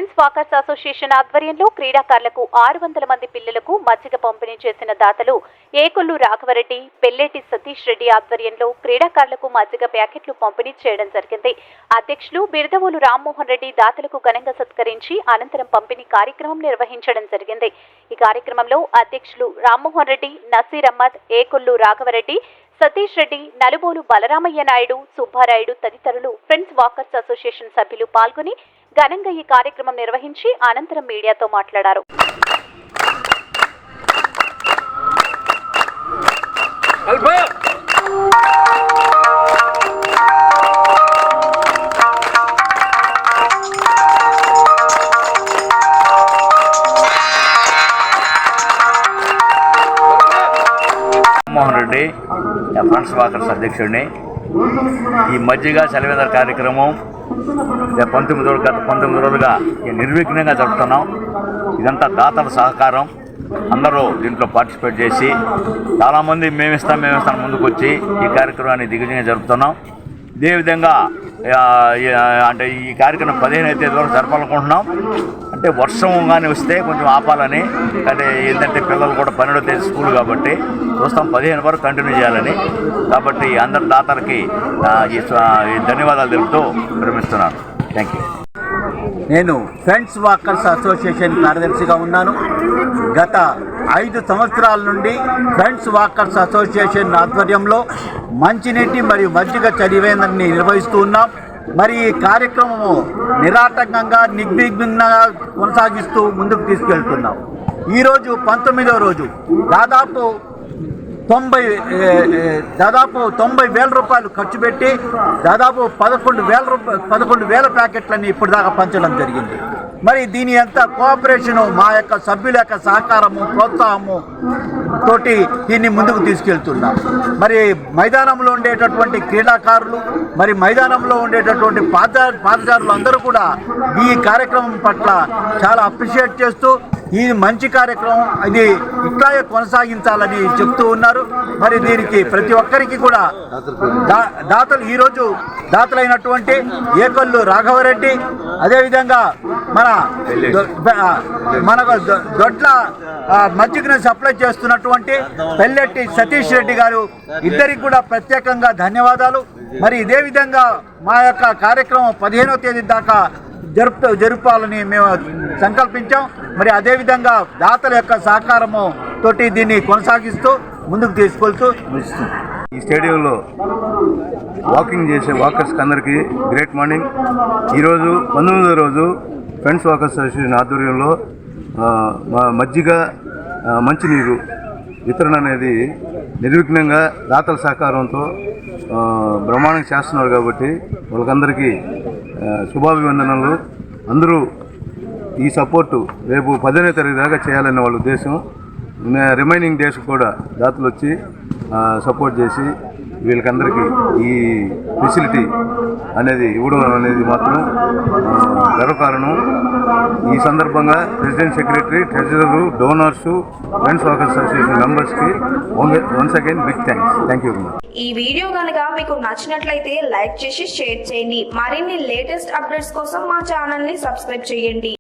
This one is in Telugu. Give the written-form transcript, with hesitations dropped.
ఫ్రెండ్స్ వాకర్స్ అసోసియేషన్ ఆధ్వర్యంలో క్రీడాకారులకు 600 మంది పిల్లలకు మజ్జిగ పంపిణీ చేసిన దాతలు ఏకొల్లు రాఘవరెడ్డి, పెల్లేటి సతీష్ రెడ్డి ఆధ్వర్యంలో క్రీడాకారులకు మజ్జిగ ప్యాకెట్లు పంపిణీ చేయడం జరిగింది. అధ్యక్షులు బిర్దవోలు రామ్మోహన్ రెడ్డి దాతలకు ఘనంగా సత్కరించి అనంతరం పంపిణీ కార్యక్రమం నిర్వహించడం జరిగింది. ఈ కార్యక్రమంలో అధ్యక్షులు రామ్మోహన్ రెడ్డి, నసీర్ అహ్మద్, ఏకొల్లు రాఘవరెడ్డి, సతీష్ రెడ్డి, నలుబోలు బలరామయ్య నాయుడు, సుబ్బారాయుడు తదితరులు ఫ్రెండ్స్ వాకర్స్ అసోసియేషన్ సభ్యులు పాల్గొని ఘనంగా ఈ కార్యక్రమం నిర్వహించి అనంతరం మీడియాతో మాట్లాడారు. మోహన్ రెడ్డి, ఫ్రెండ్స్ వాకర్స్ అధ్యక్షుడిని. ఈ మజ్జిగ చలివేంద్ర కార్యక్రమం గత 19 రోజులుగా నిర్విఘ్నంగా జరుపుతున్నాం. ఇదంతా దాతల సహకారం. అందరూ దీంట్లో పార్టిసిపేట్ చేసి చాలామంది మేమిస్తాం ముందుకు వచ్చి ఈ కార్యక్రమాన్ని దిగ్విజయంగా జరుపుతున్నాం. ఇదే విధంగా అంటే ఈ కార్యక్రమం 15వ తేదీ వరకు జరపాలనుకుంటున్నాం. అంటే వర్షం కానీ వస్తే కొంచెం ఆపాలని, కానీ ఏంటంటే పిల్లలు కూడా 12వ తేదీ స్కూల్ కాబట్టి చూస్తాం 15 వరకు కంటిన్యూ చేయాలని. కాబట్టి అందరి దాతలకి ఈ ధన్యవాదాలు తెలుపుతూ విరమిస్తున్నాను. Thank you. నేను ఫ్రెండ్స్ వాకర్స్ అసోసియేషన్ కార్యదర్శిగా ఉన్నాను. గత 5 సంవత్సరాల నుండి ఫ్రెండ్స్ వాకర్స్ అసోసియేషన్ ఆధ్వర్యంలో మంచినీటి మరియు మజ్జిగ చలివేంద్రాన్ని నిర్వహిస్తూ ఉన్నాం. మరి ఈ కార్యక్రమము నిరాటంకంగా నిర్విఘ్నంగా కొనసాగిస్తూ ముందుకు తీసుకెళ్తున్నాం. ఈరోజు 19వ రోజు దాదాపు 90,000 రూపాయలు ఖర్చు పెట్టి దాదాపు 11,000 ప్యాకెట్లని ఇప్పుడు దాకా పంచడం జరిగింది. మరి దీని అంతా కోఆపరేషను, మా యొక్క సభ్యుల యొక్క సహకారము, ప్రోత్సాహము తోటి దీన్ని ముందుకు తీసుకెళ్తున్నాం. మరి మైదానంలో ఉండేటటువంటి క్రీడాకారులు, మరి మైదానంలో ఉండేటటువంటి పాదచారులు అందరూ కూడా ఈ కార్యక్రమం పట్ల చాలా అప్రిషియేట్ చేస్తూ ఈ మంచి కార్యక్రమం ఇది ఇట్లాగే కొనసాగించాలని చెప్తూ ఉన్నారు. మరి దీనికి ప్రతి ఒక్కరికి కూడా దాతలు ఈరోజు దాతలైనటువంటి ఏకొల్లు రాఘవరెడ్డి, అదేవిధంగా మనకు దొడ్ల మజ్జిగను సప్లై చేస్తున్నటువంటి పెల్లేటి సతీష్ రెడ్డి గారు, ఇద్దరికి కూడా ప్రత్యేకంగా ధన్యవాదాలు. మరి ఇదే విధంగా మా యొక్క కార్యక్రమం 15వ తేదీ దాకా జరుపాలని మేము సంకల్పించాం. మరి అదేవిధంగా దాతల యొక్క సహకారము తోటి దీన్ని కొనసాగిస్తూ ముందుకు తీసుకెళ్తూ ఈ స్టేడియంలో వాకింగ్ చేసే వాకర్స్కి అందరికీ గ్రేట్ మార్నింగ్. ఈరోజు 19వ రోజు ఫ్రెండ్స్ వాకర్స్ అసోసియేషన్ ఆధ్వర్యంలో మజ్జిగ, మంచినీరు వితరణ అనేది నిర్విఘ్నంగా దాతల సహకారంతో బ్రహ్మాండంగా చేస్తున్నారు. కాబట్టి వాళ్ళకందరికీ శుభాభివందనలు. అందరూ ఈ సపోర్టు రేపు 15వ తారీఖు దాకా చేయాలనే వాళ్ళ ఉద్దేశం. రిమైనింగ్ డేస్ కూడా దాతలు వచ్చి సపోర్ట్ చేసి వీళ్ళకందరికీ ఈ ఫెసిలిటీ అనేది ఇవ్వడం అనేది మాత్రం గర్వకారణం. ఈ సందర్భంగా president, secretary, treasurer, donors, friends walkers association మెంబర్స్కి once again big thanks. Thank you. ఈ వీడియో కనుక మీకు నచ్చినట్లయితే లైక్ చేసి షేర్ చేయండి. మరిన్ని లేటెస్ట్ అప్డేట్స్ కోసం మా ఛానల్ని సబ్స్క్రైబ్ చేయండి.